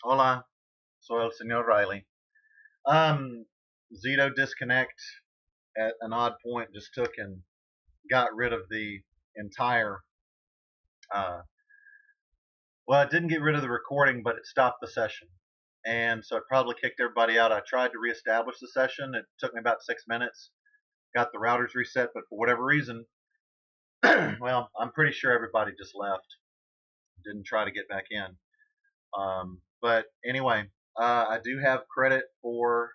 Hola, soy el señor Riley. Um, Zito disconnect at an odd point just took and got rid of the entire. Uh, well, it didn't get rid of the recording, but it stopped the session, and so it probably kicked everybody out. I tried to reestablish the session. It took me about 6 minutes. Got the routers reset, but for whatever reason, well, I'm pretty sure everybody just left. Didn't try to get back in. But anyway, I do have credit for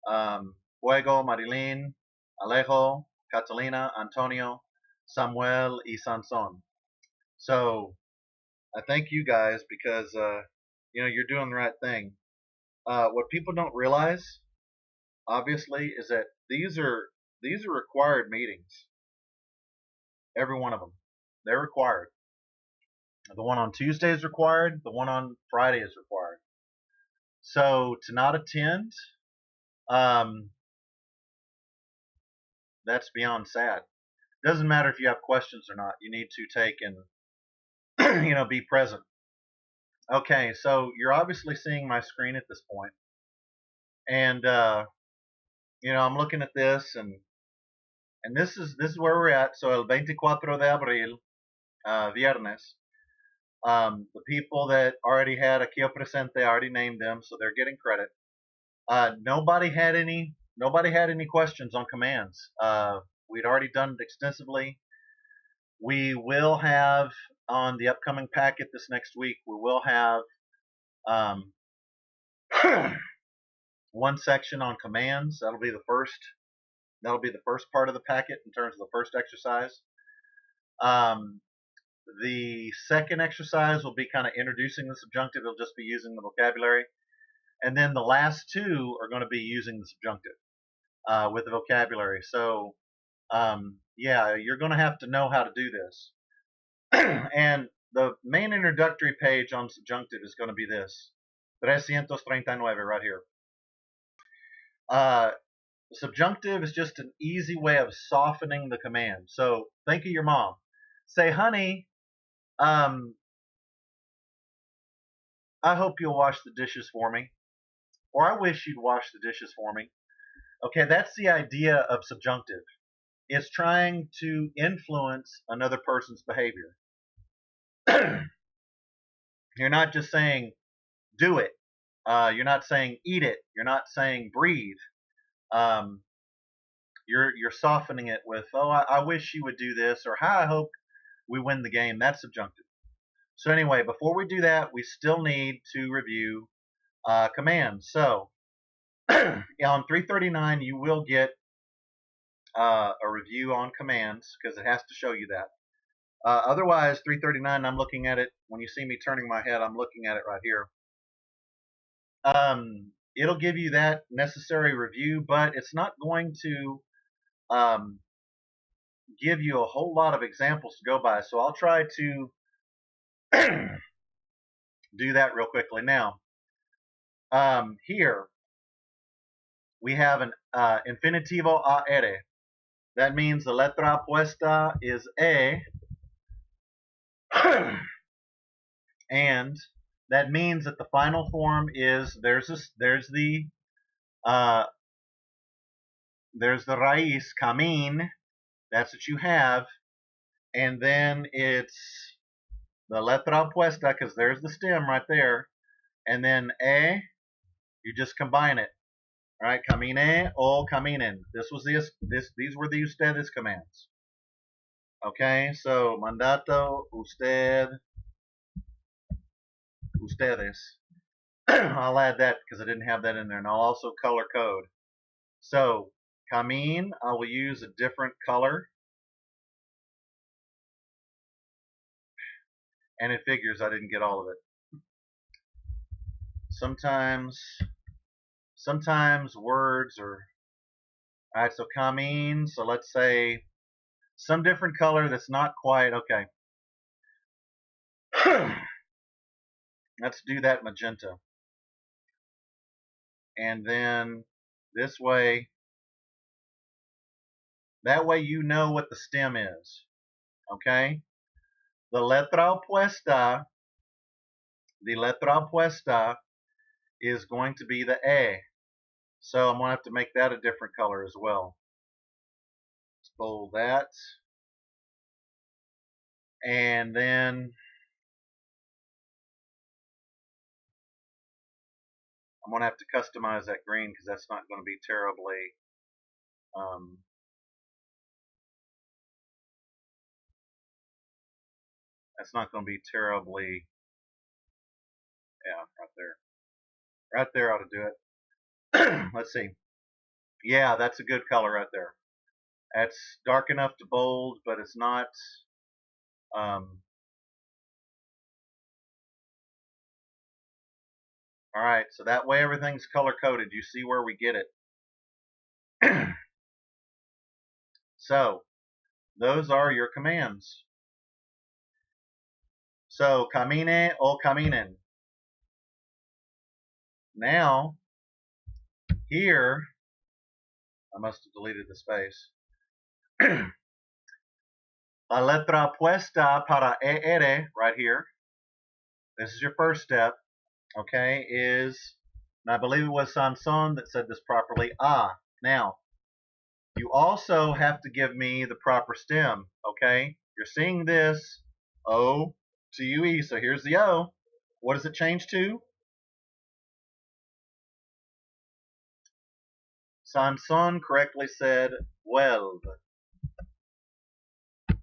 Fuego, Marilyn, Alejo, Catalina, Antonio, Samuel, y Sanson. So I thank you guys because you're doing the right thing. What people don't realize, obviously, is that these are required meetings. Every one of them, they're required. The one on Tuesday is required. The one on Friday is required. So to not attend, um, that's beyond sad. Doesn't matter if you have questions or not. You need to take and be present. Okay, so you're obviously seeing my screen at this point, and I'm looking at this, and this is where we're at. So el 24 de abril, viernes. The people that already had aquí presente, I already named them, so they're getting credit. Nobody had any questions on commands. We'd already done it extensively. We will have on the upcoming packet this next week. We will have one section on commands. That'll be the first part of the packet in terms of the first exercise. The second exercise will be kind of introducing the subjunctive. It'll just be using the vocabulary. And then the last two are going to be using the subjunctive with the vocabulary. So, you're going to have to know how to do this. And the main introductory page on subjunctive is going to be this. 339 right here. Subjunctive is just an easy way of softening the command. So think of your mom. Say, honey, I hope you'll wash the dishes for me. Or I wish you'd wash the dishes for me. Okay, that's the idea of subjunctive. It's trying to influence another person's behavior. You're not just saying, do it. You're not saying, eat it. You're not saying, breathe. You're softening it with, oh, I wish you would do this, or how I hope we win the game. That's subjunctive. So anyway, before we do that, we still need to review commands. So on 339, you will get a review on commands because it has to show you that. Otherwise, 339, I'm looking at it. When you see me turning my head, I'm looking at it right here. It'll give you that necessary review, but it's not going to give you a whole lot of examples to go by. So I'll try to do that real quickly. Now, here we have an infinitivo AR. That means the letra puesta is A, and that means that the final form is there's the raíz, camín. That's what you have, and then it's the letra puesta because there's the stem right there, and then A, you just combine it. All right, camine o caminen. These were the ustedes commands. Okay, so mandato, usted, ustedes. I'll add that because I didn't have that in there, and I'll also color code. So camine, I will use a different color, and it figures I didn't get all of it. Sometimes words are, all right, so camine, so let's say some different color that's not quite, okay. Let's do that magenta. And then this way, that way you know what the stem is, okay? The letra opuesta is going to be the E. So I'm going to have to make that a different color as well. Let's bold that. And then I'm going to have to customize that green because that's not going to be terribly yeah, right there. Right there ought to do it. Let's see. Yeah, that's a good color right there. That's dark enough to bold, but it's not all right, so that way everything's color coded. You see where we get it. So those are your commands. So camine o caminen. Now here, I must have deleted the space. La letra puesta para ER right here. This is your first step. Okay, is, and I believe it was Sanson that said this properly, ah. Now, you also have to give me the proper stem, okay? You're seeing this, O to UE, so here's the O. What does it change to? Sanson correctly said, vuelve.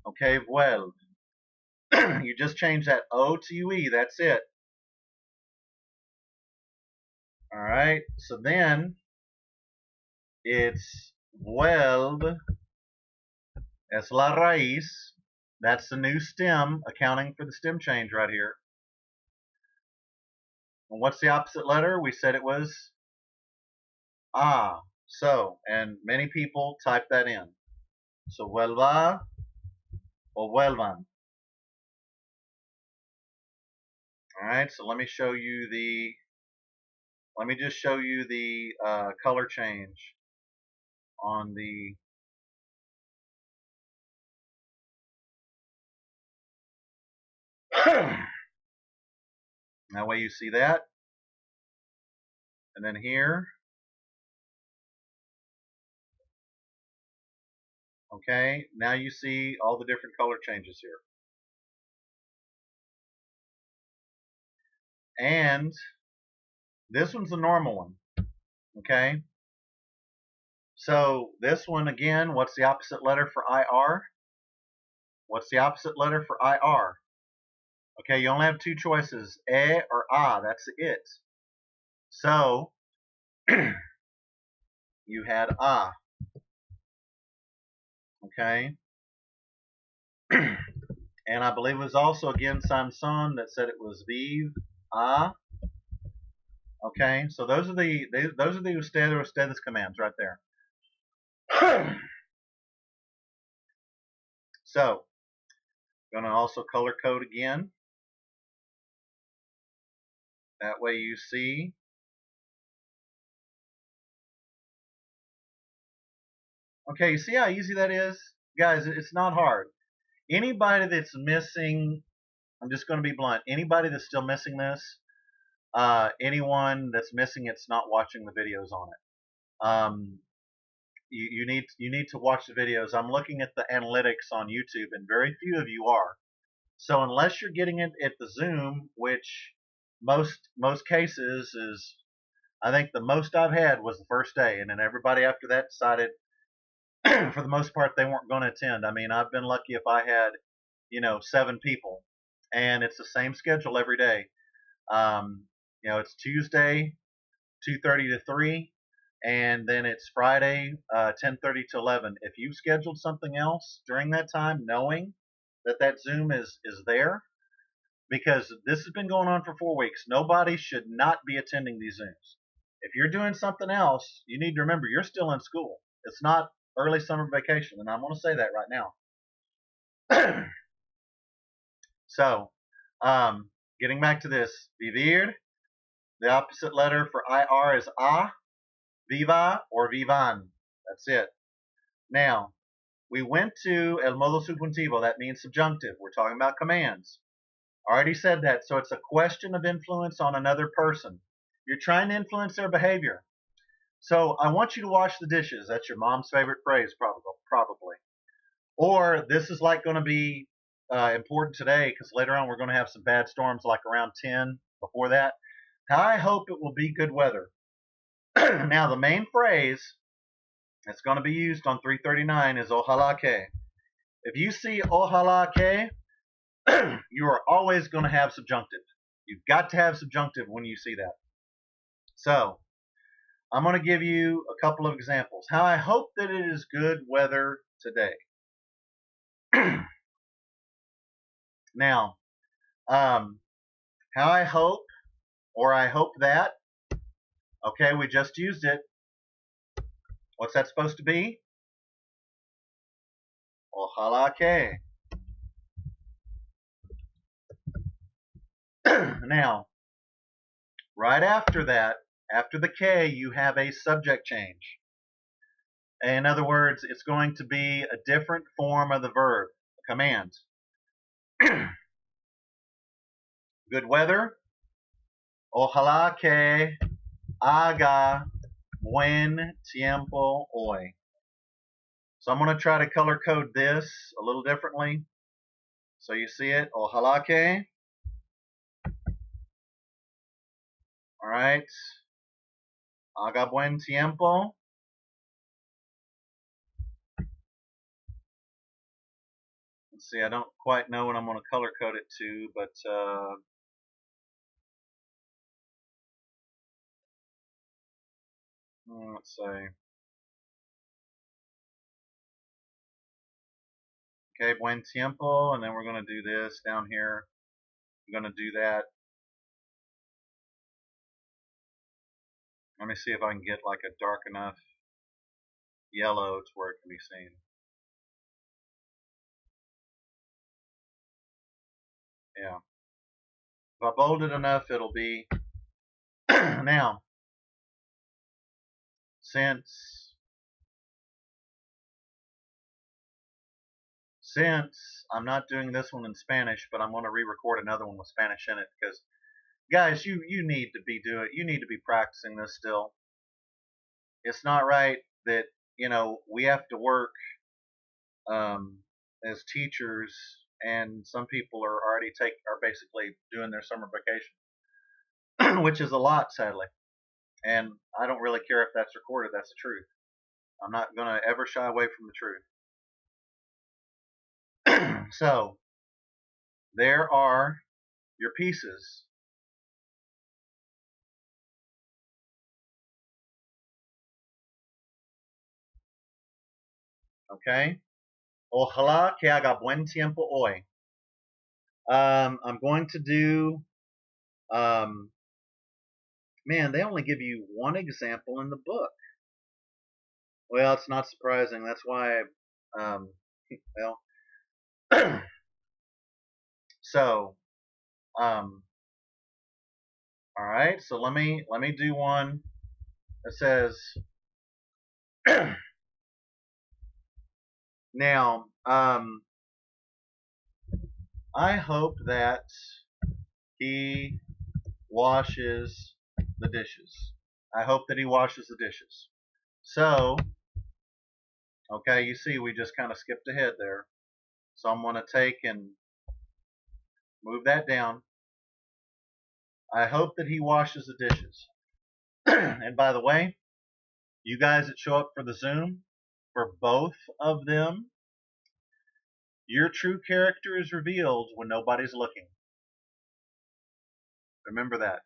Okay, vuelve. You just change that O to UE, that's it. All right, so then it's vuelve, es la raíz. That's the new stem, accounting for the stem change right here. And what's the opposite letter? We said it was ah. So, and many people type that in. So vuelva or vuelvan. All right, so let me show you the, let me just show you the color change on the that way you see that. And then here, okay, now you see all the different color changes here. And this one's a normal one, okay? So this one again, what's the opposite letter for IR? What's the opposite letter for IR? Okay, you only have two choices, E or A, that's it. So, you had A, okay? And I believe it was also again Samson that said it was vive, A. Okay, so those are the usted or ustedes commands right there. So, I'm going to also color code again. That way you see. Okay, you see how easy that is? Guys, it's not hard. Anybody that's missing, I'm just going to be blunt, anybody that's still missing this, anyone that's missing it's not watching the videos on it. You need to watch the videos. I'm looking at the analytics on YouTube, and very few of you are. So unless you're getting it at the Zoom, which most cases is, I think the most I've had was the first day, and then everybody after that decided, for the most part, they weren't going to attend. I mean, I've been lucky if I had, 7 people, and it's the same schedule every day. It's Tuesday, 2:30 to 3. And then it's Friday, 10:30 to 11. If you've scheduled something else during that time, knowing that Zoom is there, because this has been going on for 4 weeks, nobody should not be attending these Zooms. If you're doing something else, you need to remember you're still in school. It's not early summer vacation, and I'm going to say that right now. So, getting back to this, vivir, the opposite letter for IR is A. Viva or vivan. That's it. Now, we went to el modo subjuntivo. That means subjunctive. We're talking about commands. I already said that. So it's a question of influence on another person. You're trying to influence their behavior. So I want you to wash the dishes. That's your mom's favorite phrase, probably. Or this is like going to be important today because later on we're going to have some bad storms like around 10 before that. I hope it will be good weather. Now the main phrase that's going to be used on 339 is ojalá que. If you see ojalá que, you are always going to have subjunctive. You've got to have subjunctive when you see that. So I'm going to give you a couple of examples. How I hope that it is good weather today. Now, how I hope, or I hope that. Okay, we just used it. What's that supposed to be? Ojalá que. Now, right after that, after the que, you have a subject change. In other words, it's going to be a different form of the verb, a command. Good weather. Ojalá que haga buen tiempo hoy. So I'm going to try to color code this a little differently. So you see it. Ojalá que. All right. Haga buen tiempo. Let's see, I don't quite know what I'm going to color code it to, but let's say. Okay, buen tiempo, and then we're going to do this down here. I'm going to do that. Let me see if I can get like a dark enough yellow to where it can be seen. Yeah. If I bold it enough, it'll be. Now, since I'm not doing this one in Spanish, but I'm going to re-record another one with Spanish in it because, guys, you need to be practicing this still. It's not right that we have to work as teachers, and some people are basically doing their summer vacation, which is a lot, sadly. And I don't really care if that's recorded. That's the truth. I'm not going to ever shy away from the truth. So there are your pieces. Okay. Ojalá que haga buen tiempo hoy. I'm going to do. Man, they only give you one example in the book. Well, it's not surprising. That's why. Well. So, all right. So let me do one that says. Now, I hope that he washes the dishes. I hope that he washes the dishes. So, okay, you see we just kind of skipped ahead there. So I'm going to take and move that down. I hope that he washes the dishes. And by the way, you guys that show up for the Zoom, for both of them, your true character is revealed when nobody's looking. Remember that.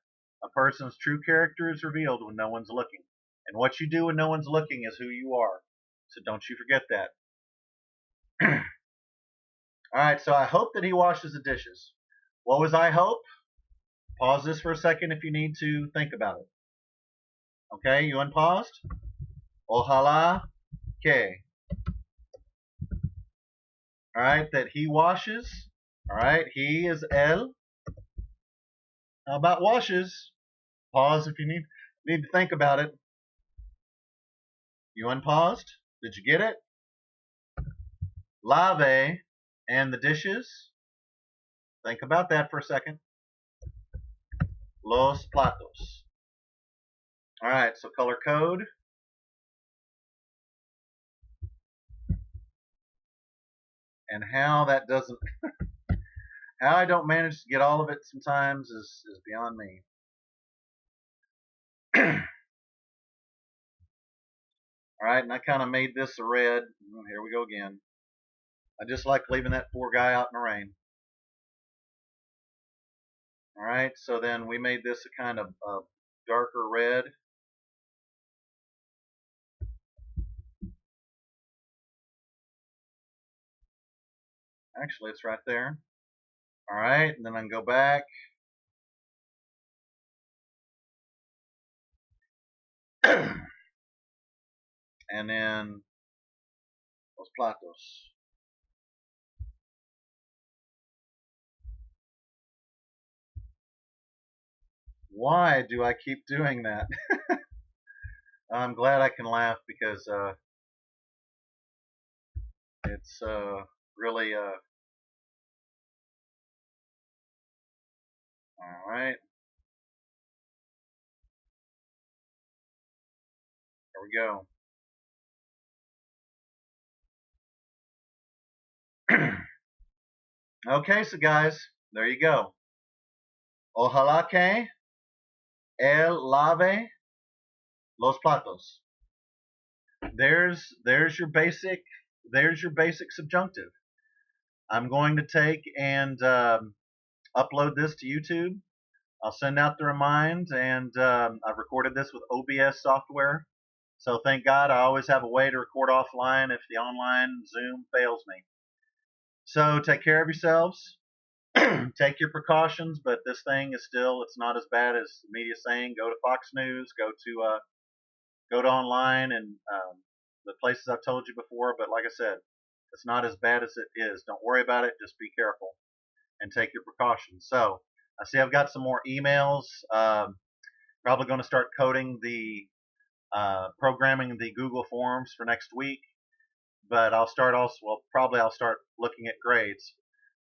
A person's true character is revealed when no one's looking. And what you do when no one's looking is who you are. So don't you forget that. Alright, so I hope that he washes the dishes. What was I hope? Pause this for a second if you need to think about it. Okay, you unpaused? Ojalá que. Alright, that he washes. Alright, he is él. How about washes? Pause if you need to think about it. You unpaused? Did you get it? Lave and the dishes. Think about that for a second. Los platos. All right, so color code. And how that doesn't, how I don't manage to get all of it sometimes is beyond me. All right, and I kind of made this a red. Here we go again. I just like leaving that poor guy out in the rain. All right, so then we made this a kind of darker red. Actually, it's right there. All right, and then I can go back. And then los platos. Why do I keep doing that? I'm glad I can laugh because it's really all right. There we go. Okay, so guys, there you go. Ojalá que él lave los platos. There's your basic subjunctive. I'm going to take and upload this to YouTube. I'll send out the reminds, and I've recorded this with OBS software. So thank God I always have a way to record offline if the online Zoom fails me. So take care of yourselves. Take your precautions, but this thing is still, it's not as bad as the media saying. Go to Fox News, go to online and the places I've told you before. But like I said, it's not as bad as it is. Don't worry about it. Just be careful and take your precautions. So I see I've got some more emails. Probably going to start coding the programming the Google Forms for next week. But I'll start also, well, probably I'll start looking at grades.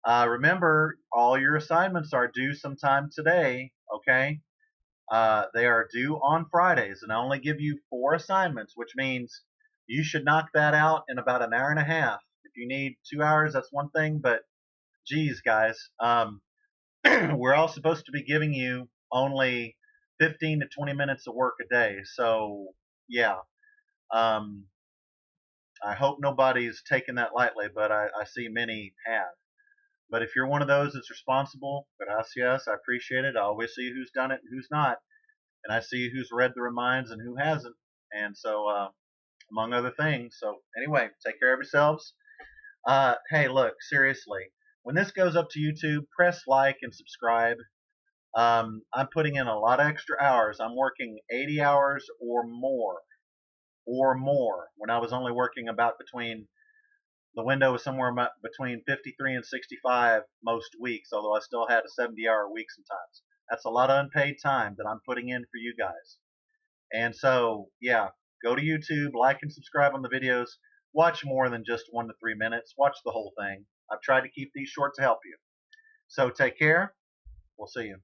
Remember, all your assignments are due sometime today, okay? They are due on Fridays, and I only give you 4 assignments, which means you should knock that out in about an hour and a half. If you need 2 hours, that's one thing, but geez, guys, we're all supposed to be giving you only 15 to 20 minutes of work a day. So, yeah. I hope nobody's taken that lightly, but I see many have. But if you're one of those that's responsible, gracias, I appreciate it. I always see who's done it and who's not. And I see who's read the reminds and who hasn't. And so, among other things. So, anyway, take care of yourselves. Hey, look, seriously, when this goes up to YouTube, press like and subscribe. I'm putting in a lot of extra hours. I'm working 80 hours or more. When I was only working about between, the window was somewhere between 53 and 65 most weeks, although I still had a 70-hour week sometimes. That's a lot of unpaid time that I'm putting in for you guys. And so, yeah, go to YouTube, like and subscribe on the videos. Watch more than just 1 to 3 minutes. Watch the whole thing. I've tried to keep these short to help you. So take care. We'll see you.